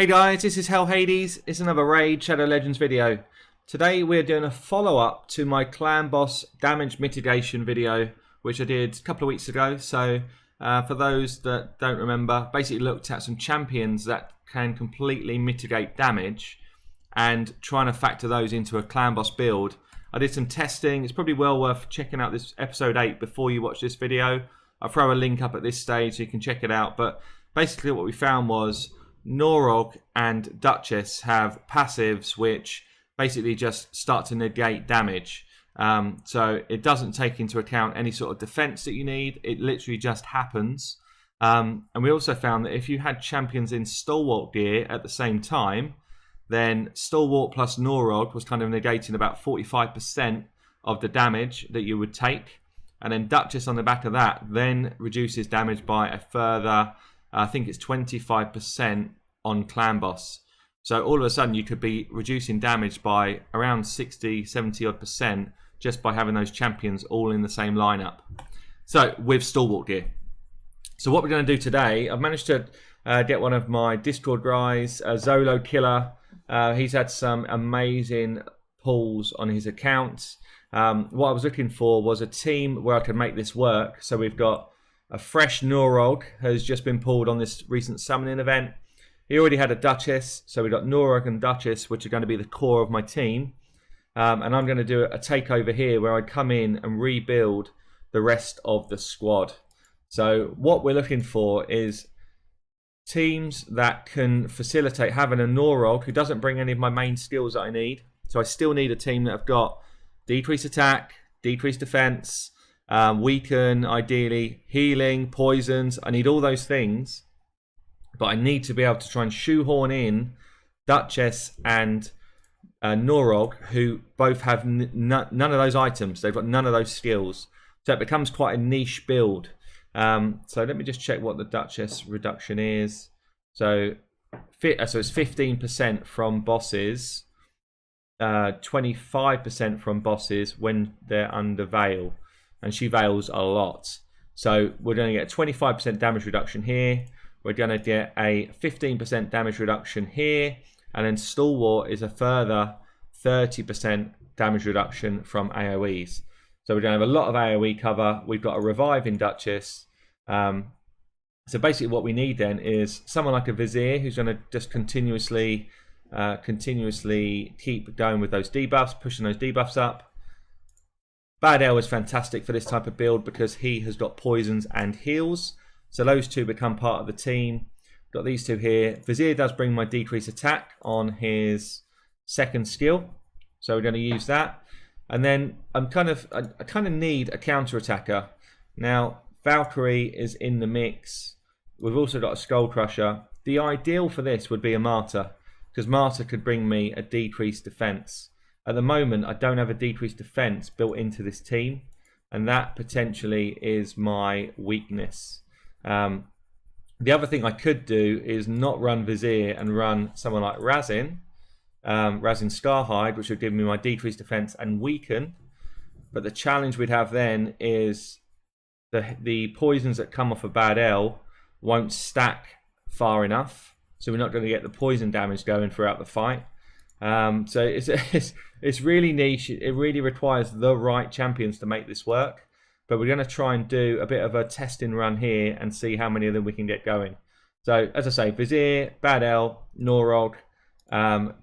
Hey guys, this is Hell Hades. It's another Raid Shadow Legends video. Today we're doing a follow-up to my clan boss damage mitigation video, which I did a couple of weeks ago. So for those that don't remember, basically looked at some champions that can completely mitigate damage and trying to factor those into a clan boss build. I did some testing. It's probably well worth checking out this episode 8 before you watch this video. I'll throw a link up at this stage so you can check it out. But basically what we found was NOROG and Duchess have passives which basically just start to negate damage. So it doesn't take into account any sort of defense that you need. It literally just happens. And we also found that if you had champions in Stalwart gear at the same time, then Stalwart plus NOROG was kind of negating about 45% of the damage that you would take. And then Duchess on the back of that then reduces damage by a further, I think it's 25% on clan boss. So all of a sudden you could be reducing damage by around 60, 70 odd percent just by having those champions all in the same lineup. So with Stalwart gear. So what we're going to do today, I've managed to get one of my Discord guys, ZoloKiller. He's had some amazing pulls on his account. What I was looking for was a team where I could make this work. So we've got a fresh NOROG has just been pulled on this recent summoning event. He already had a Duchess, so we've got NOROG and Duchess, which are going to be the core of my team. And I'm going to do a takeover here where I'd come in and rebuild the rest of the squad. So what we're looking for is teams that can facilitate having a NOROG who doesn't bring any of my main skills that I need. So I still need a team that have got decreased attack, decreased defense, weaken, ideally, healing, poisons. I need all those things, but I need to be able to try and shoehorn in Duchess and NOROG, who both have none of those items. They've got none of those skills. So it becomes quite a niche build. So let me just check what the Duchess reduction is. So it's 15% from bosses, 25% from bosses when they're under veil. And she veils a lot. So we're going to get a 25% damage reduction here. We're going to get a 15% damage reduction here. And then Stalwart is a further 30% damage reduction from AoEs. So we're going to have a lot of AoE cover. We've got a revive in Duchess. So basically what we need then is someone like a Vizier who's going to just continuously keep going with those debuffs, pushing those debuffs up. Bad L is fantastic for this type of build because he has got poisons and heals. So those two become part of the team. Got these two here. Vizier does bring my decreased attack on his second skill. So we're going to use that. And then I kind of need a counter attacker. Now Valkyrie is in the mix. We've also got a Skull Crusher. The ideal for this would be a Martyr, because Martyr could bring me a decreased defense. At the moment, I don't have a decreased defense built into this team, and that potentially is my weakness. The other thing I could do is not run Vizier and run someone like Razin Scarhide, which would give me my decreased defense and weaken. But the challenge we'd have then is the poisons that come off a Bad L won't stack far enough, so we're not going to get the poison damage going throughout the fight. So it's really niche. It really requires the right champions to make this work. But we're going to try and do a bit of a testing run here and see how many of them we can get going. So as I say, Vizier, Bad L, NOROG,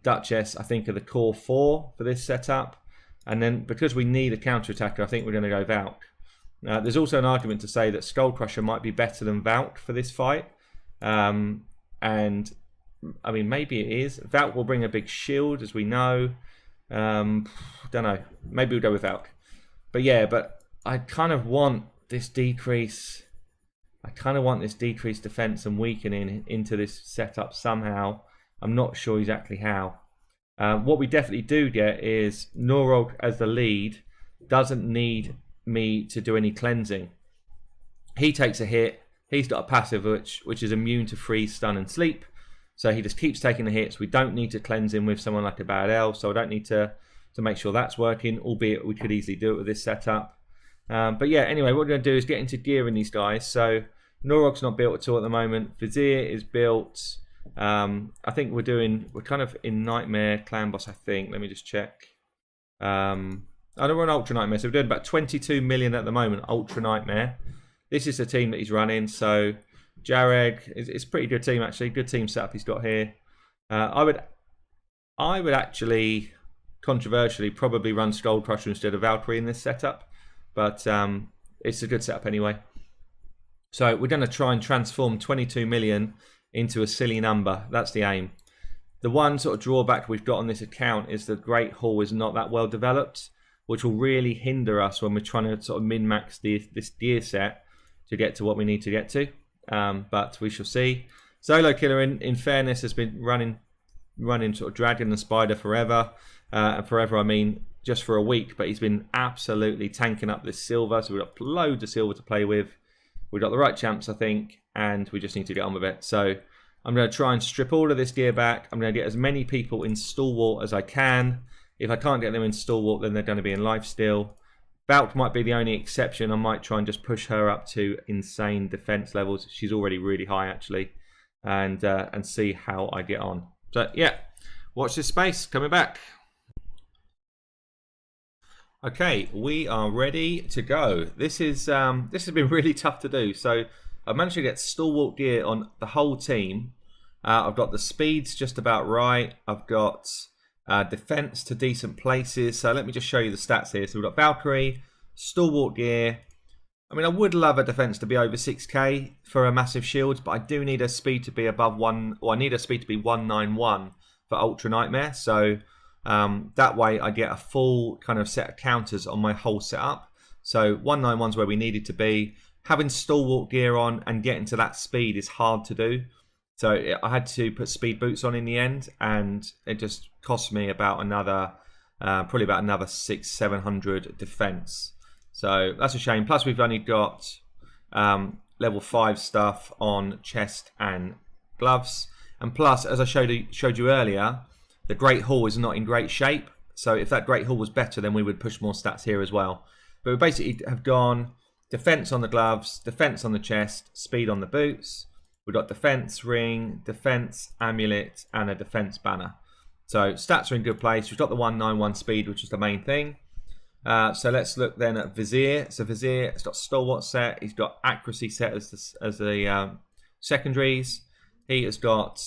Duchess, I think are the core 4 for this setup. And then because we need a counter attacker, I think we're going to go Valk. There's also an argument to say that Skull Crusher might be better than Valk for this fight. And I mean, maybe it is. Valk will bring a big shield, as we know. Don't know. Maybe we'll go with Valk. But yeah, but I kind of want this decrease. I kind of want this decreased defense and weakening into this setup somehow. I'm not sure exactly how. What we definitely do get is NOROG as the lead doesn't need me to do any cleansing. He takes a hit. He's got a passive which is immune to freeze, stun, and sleep. So he just keeps taking the hits. We don't need to cleanse him with someone like a Bad L. So I don't need to make sure that's working, albeit we could easily do it with this setup. But yeah, anyway, what we're going to do is get into gearing these guys. So NOROG's not built at all at the moment. Vizier is built. I think we're kind of in Nightmare Clan Boss, I think. Let me just check. I know we're on Ultra Nightmare, so we're doing about 22 million at the moment, Ultra Nightmare. This is the team that he's running, so Jareg, it's a pretty good team actually, good team setup he's got here. I would actually, controversially, probably run Skull Crusher instead of Valkyrie in this setup, but it's a good setup anyway. So we're going to try and transform 22 million into a silly number. That's the aim. The one sort of drawback we've got on this account is the Great Hall is not that well developed, which will really hinder us when we're trying to sort of min-max this gear set to get to what we need to get to. But we shall see. ZoloKiller, in fairness, has been running sort of Dragon and Spider forever. And forever, I mean just for a week. But he's been absolutely tanking up this silver. So we've got loads of silver to play with. We've got the right champs, I think. And we just need to get on with it. So I'm going to try and strip all of this gear back. I'm going to get as many people in Stalwart as I can. If I can't get them in Stalwart, then they're going to be in Lifesteal. Valk might be the only exception. I might try and just push her up to insane defense levels. She's already really high, actually. And see how I get on. So, yeah. Watch this space. Coming back. Okay, we are ready to go. This has been really tough to do. So I managed to get Stalwart gear on the whole team. I've got the speeds just about right. I've got defense to decent places. So let me just show you the stats here. So we've got Valkyrie, Stalwart gear. I mean, I would love a defense to be over 6k for a massive shield, but I do need a speed to be above 1, or I need a speed to be 191 for Ultra Nightmare. So that way I get a full kind of set of counters on my whole setup. So 191 is where we needed to be. Having Stalwart gear on and getting to that speed is hard to do. So I had to put speed boots on in the end, and it just cost me about another, probably about another 600-700 defense. So that's a shame. Plus we've only got level 5 stuff on chest and gloves. And plus, as I showed you earlier, the Great Hall is not in great shape. So if that Great Hall was better, then we would push more stats here as well. But we basically have gone defense on the gloves, defense on the chest, speed on the boots. We've got defense ring, defense amulet, and a defense banner. So stats are in good place. We've got the 191 speed, which is the main thing. So let's look then at Vizier. So Vizier has got Stalwart set. He's got accuracy set as the secondaries. He has got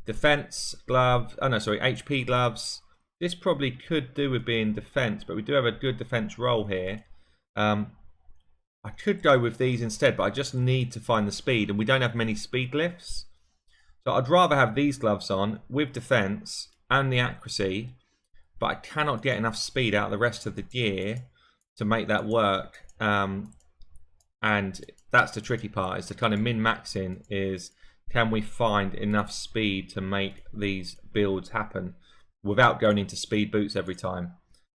defense glove. Oh no, sorry, HP gloves. This probably could do with being defense, but we do have a good defense roll here. I could go with these instead, but I just need to find the speed, and we don't have many speed lifts. So I'd rather have these gloves on with defense and the accuracy, but I cannot get enough speed out of the rest of the gear to make that work. And that's the tricky part, is the kind of min-maxing is, can we find enough speed to make these builds happen without going into speed boots every time?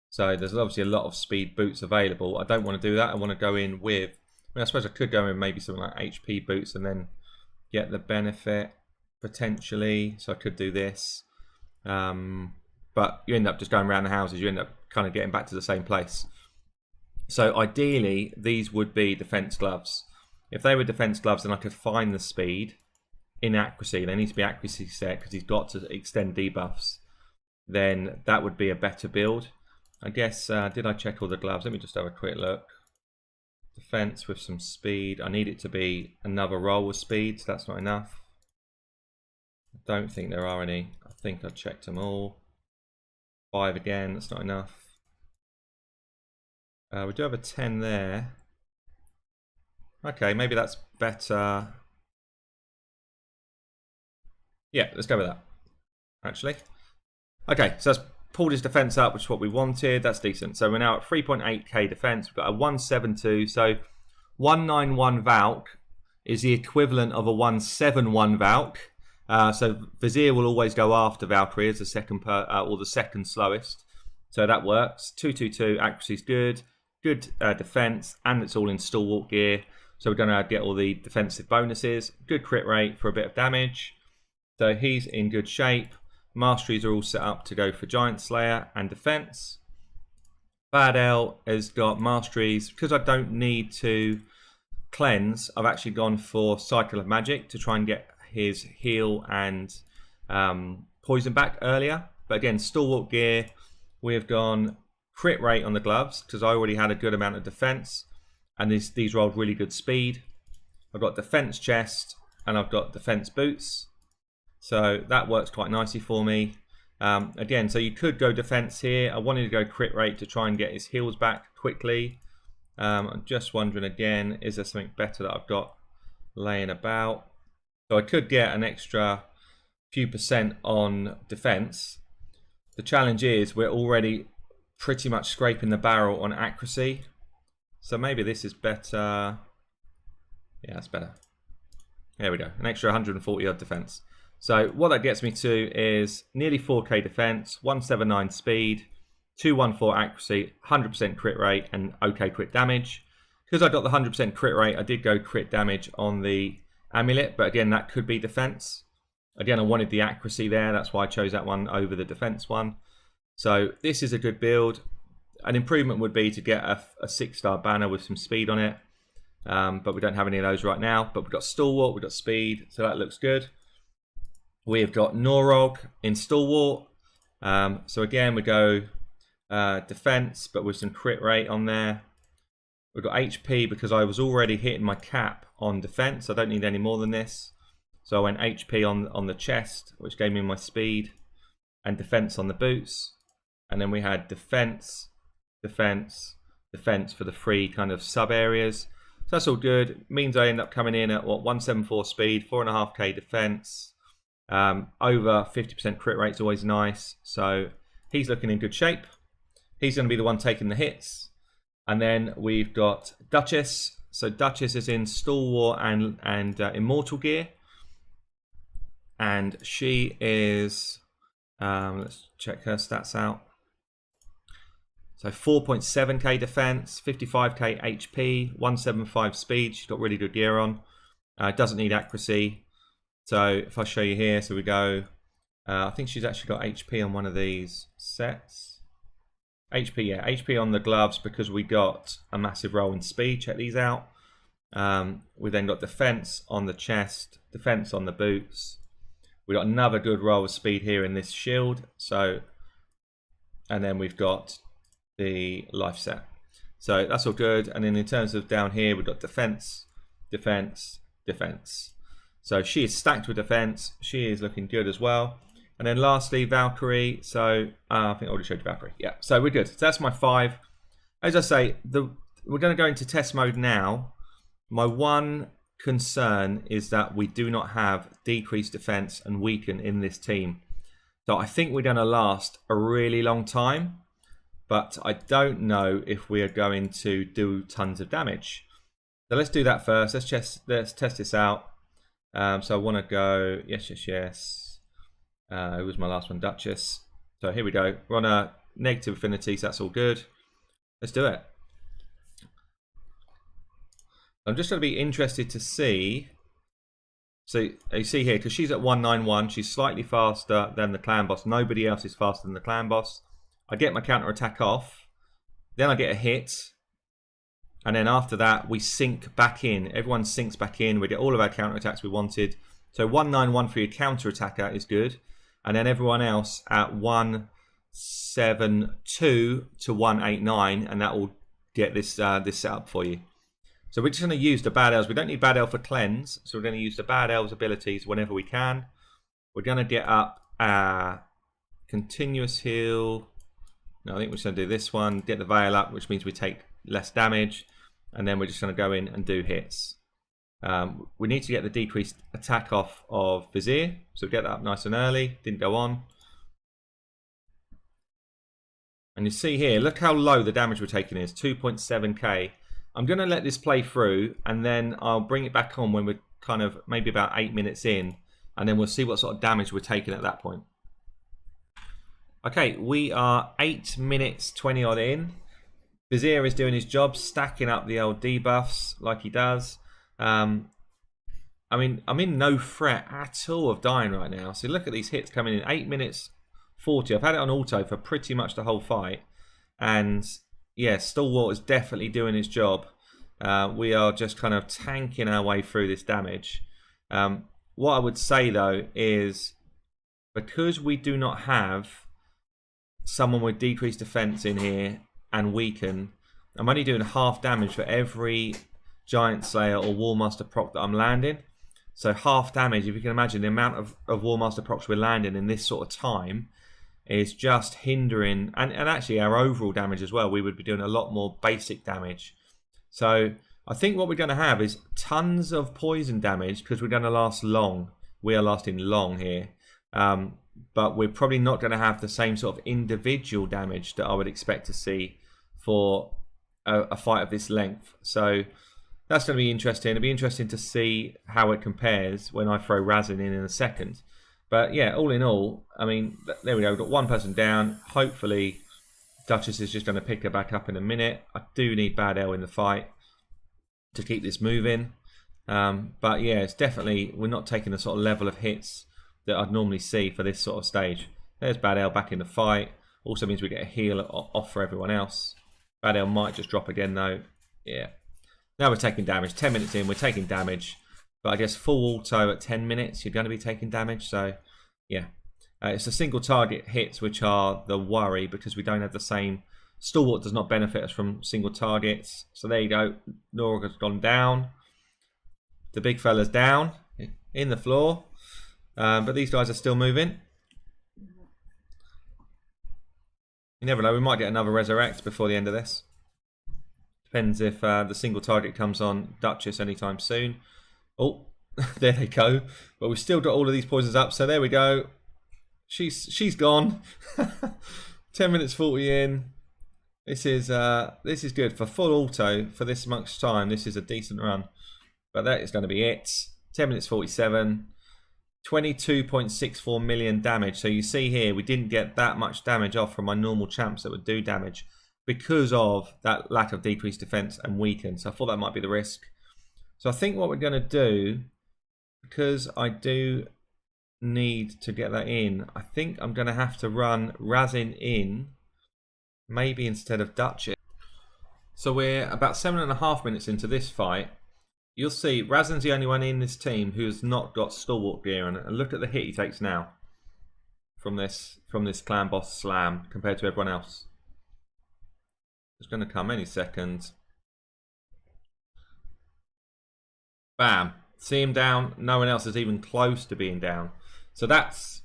So there's obviously a lot of speed boots available. I don't want to do that. I want to go in with, I suppose I could go in maybe something like HP boots and then get the benefit potentially. So I could do this. But you end up just going around the houses. You end up kind of getting back to the same place. So ideally, these would be defense gloves. If they were defense gloves, then I could find the speed in accuracy. They need to be accuracy set because he's got to extend debuffs. Then that would be a better build. I guess, did I check all the gloves? Let me just have a quick look. Defense with some speed. I need it to be another roll with speed, so that's not enough. I don't think there are any. I think I checked them all. 5 again, that's not enough. We do have a 10 there. Okay, maybe that's better. Yeah, let's go with that, actually. Okay, so that's pulled his defense up, which is what we wanted. That's decent. So we're now at 3.8k defense. We've got a 172. So 191 Valk is the equivalent of a 171 Valk. So Vizier will always go after Valkyrie as the second or the second slowest. So that works. 222 accuracy is good. Good defense, and it's all in Stalwart gear. So we're going to get all the defensive bonuses. Good crit rate for a bit of damage. So he's in good shape. Masteries are all set up to go for Giant Slayer and defense. Bad L has got Masteries. Because I don't need to cleanse, I've actually gone for Cycle of Magic to try and get his heal and poison back earlier. But again, Stalwart gear, we have gone crit rate on the gloves because I already had a good amount of defense, and these rolled really good speed. I've got defense chest and I've got defense boots, so that works quite nicely for me. Again, so you could go defense here. I wanted to go crit rate to try and get his heals back quickly. I'm just wondering again, is there something better that I've got laying about? So I could get an extra few percent on defense. The challenge is we're already pretty much scraping the barrel on accuracy. So maybe this is better. Yeah, that's better. There we go, an extra 140 odd defense. So what that gets me to is nearly 4k defense, 179 speed, 214 accuracy, 100% crit rate, and okay crit damage. Because I got the 100% crit rate, I did go crit damage on the amulet, but again, that could be defense. Again, I wanted the accuracy there, that's why I chose that one over the defense one. So this is a good build. An improvement would be to get a 6-star banner with some speed on it, but we don't have any of those right now. But we've got Stalwart, we've got speed, so that looks good. We've got NOROG in Stalwart. So again, we go defense, but with some crit rate on there. We've got HP because I was already hitting my cap on defense. I don't need any more than this. So I went HP on the chest, which gave me my speed, and defense on the boots. And then we had defense, defense, defense for the 3 kind of sub areas. So that's all good. Means I end up coming in at what, 174 speed, 4.5k defense. Over 50% crit rate is always nice. So he's looking in good shape. He's going to be the one taking the hits. And then we've got Duchess. So Duchess is in Stalwart and Immortal gear. And she is, let's check her stats out. So 4.7k defense, 55k HP, 175 speed. She's got really good gear on. Doesn't need accuracy. So if I show you here, so we go, I think she's actually got HP on one of these sets. HP, yeah, HP on the gloves because we got a massive roll in speed. Check these out. We then got defense on the chest, defense on the boots. We got another good roll of speed here in this shield. So, and then we've got the life set. So that's all good. And then in terms of down here, we've got defense, defense, defense. So she is stacked with defense. She is looking good as well. And then lastly, Valkyrie. So I think I already showed you Valkyrie. Yeah, so we're good. So that's my 5. As I say, we're going to go into test mode now. My one concern is that we do not have decreased defense and weaken in this team. So I think we're going to last a really long time. But I don't know if we are going to do tons of damage. So let's do that first. Let's test this out. So I want to go, yes. Who was my last one? Duchess. So here we go. We're on a negative affinity, so that's all good. Let's do it. I'm just going to be interested to see. So you see here, because she's at 191, she's slightly faster than the clan boss. Nobody else is faster than the clan boss. I get my counter attack off. Then I get a hit. And then after that, we sink back in. Everyone sinks back in. We get all of our counter attacks we wanted. So 191 for your counter attacker is good. And then everyone else at 172 to 189. And that will get this set up for you. So we're just going to use the Bad Elves. We don't need Bad Elf for cleanse. So we're going to use the Bad Elves abilities whenever we can. We're going to get up continuous heal. No, I think we're just going to do this one. Get the Veil up, which means we take less damage. And then we're just going to go in and do hits. We need to get the decreased attack off of Vizier. So get that up nice and early. Didn't go on. And you see here, look how low the damage we're taking is. 2.7k. I'm going to let this play through. And then I'll bring it back on when we're kind of maybe about 8 minutes in. And then we'll see what sort of damage we're taking at that point. Okay, we are 8 minutes 20 odd in. Vizier is doing his job, stacking up the old debuffs like he does. I mean, I'm in no threat at all of dying right now. So look at these hits coming in. 8 minutes 40. I've had it on auto for pretty much the whole fight. And yeah, Stalwart is definitely doing his job. We are just kind of tanking our way through this damage. what I would say though is, because we do not have someone with decreased defense in here and weaken, I'm only doing half damage for every Giant Slayer or Warmaster proc that I'm landing. So half damage, if you can imagine the amount of Warmaster procs we're landing in this sort of time, is just hindering, and actually our overall damage as well. We would be doing a lot more basic damage. So I think what we're going to have is tons of poison damage, because we're going to last long. We are lasting long here. But we're probably not going to have the same sort of individual damage that I would expect to see for a fight of this length. So that's going to be interesting. It'll be interesting to see how it compares when I throw Razin in a second. But yeah, all in all, I mean, there we go. We've got one person down. Hopefully, Duchess is just going to pick her back up in a minute. I do need Bad L in the fight to keep this moving. But yeah, it's definitely, we're not taking the sort of level of hits that I'd normally see for this sort of stage. There's Bad L back in the fight. Also means we get a heal off for everyone else. Bad L might just drop again though. Yeah. Now we're taking damage. 10 minutes in, we're taking damage. But I guess full auto at 10 minutes, you're going to be taking damage. So, yeah. It's the single target hits which are the worry, because we don't have the same... Stalwart does not benefit us from single targets. So there you go. NOROG has gone down. The big fella's down in the floor. But these guys are still moving. You never know, we might get another resurrect before the end of this. Depends if the single target comes on Duchess anytime soon. Oh, there they go. But we've still got all of these poisons up, so there we go. She's gone. 10 minutes 40 in. This is good for full auto for this much time. This is a decent run. But that is going to be it. 10 minutes 47. 22.64 million damage. So you see here, we didn't get that much damage off from my normal champs that would do damage because of that lack of decreased defense and weaken. So I thought that might be the risk. So I think what we're going to do, because I do need to get that in, I think I'm going to have to run Razin in, maybe instead of Duchess. So we're about 7.5 minutes into this fight. You'll see Razin's the only one in this team who has not got Stalwart gear, and look at the hit he takes now from this clan boss slam compared to everyone else. It's going to come any second. Bam! See him down. No one else is even close to being down. So that's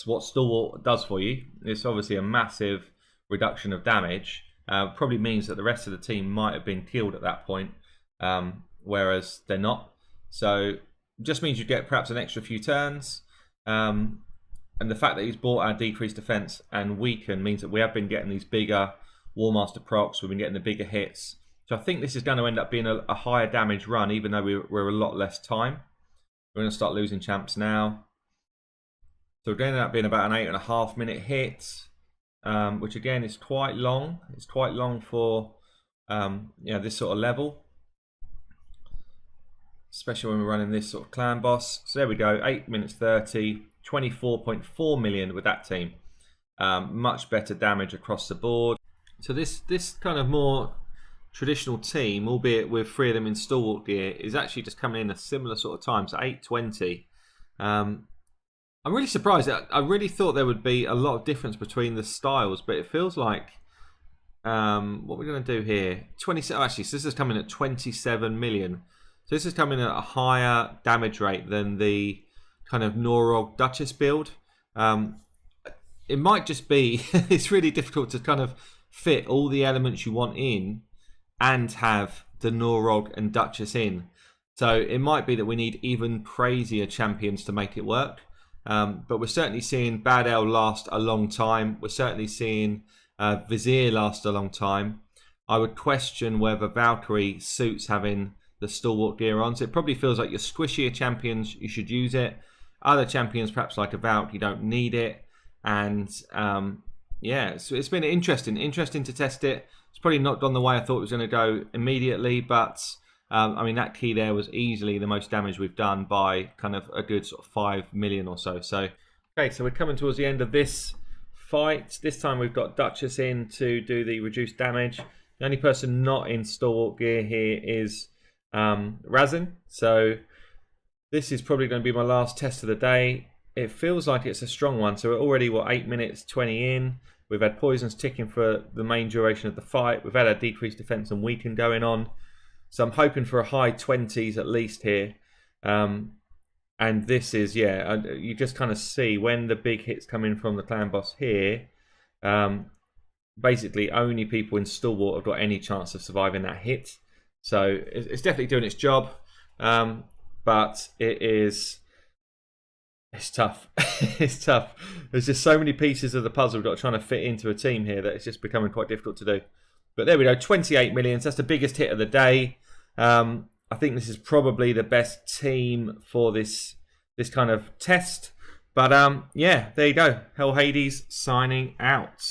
what Stalwart does for you. It's obviously a massive reduction of damage. Probably means that the rest of the team might have been killed at that point. Whereas they're not. So just means you get perhaps an extra few turns. And the fact that he's bought our decreased defense and weaken means that we have been getting these bigger Warmaster procs. We've been getting the bigger hits. So I think this is going to end up being a higher damage run, even though we're a lot less time. We're going to start losing champs now. So we're going to end up being about an 8.5 minute hit, which again is quite long. It's quite long for this sort of level. Especially when we're running this sort of clan boss. So there we go, 8 minutes 30, 24.4 million with that team. Much better damage across the board. So this kind of more traditional team, albeit with 3 of them in Stalwart gear, is actually just coming in a similar sort of time, so 8:20. I'm really surprised. I really thought there would be a lot of difference between the styles, but it feels like what we're going to do here, 27. Actually, so this is coming at 27 million. So this is coming at a higher damage rate than the kind of NOROG Duchess build. It might just be, it's really difficult to kind of fit all the elements you want in and have the NOROG and Duchess in. So it might be that we need even crazier champions to make it work. But we're certainly seeing Bad L last a long time. We're certainly seeing Vizier last a long time. I would question whether Valkyrie suits having the Stalwart gear on. So it probably feels like your squishier champions, you should use it. Other champions, perhaps like a Valk, you don't need it. And yeah, so it's been interesting to test it. It's probably not gone the way I thought it was going to go immediately, but I mean, that key there was easily the most damage we've done by kind of a good sort of 5 million or so. So, okay, so we're coming towards the end of this fight. This time we've got Duchess in to do the reduced damage. The only person not in Stalwart gear here is Razin. So This is probably going to be my last test of the day. It feels like it's a strong one. So we're already, what, 8 minutes 20 in. We've had poisons ticking for the main duration of the fight. We've had a decreased defense and weaken going on. So I'm hoping for a high 20s at least here. And this is, yeah, you just kind of see when the big hits come in from the clan boss here. Basically, only people in Stalwart have got any chance of surviving that hit. So it's definitely doing its job. But it's tough. It's tough. There's just so many pieces of the puzzle we've got trying to fit into a team here that it's just becoming quite difficult to do. But there we go, 28 millions. That's the biggest hit of the day. I think this is probably the best team for this kind of test. But yeah, there you go. Hell Hades signing out.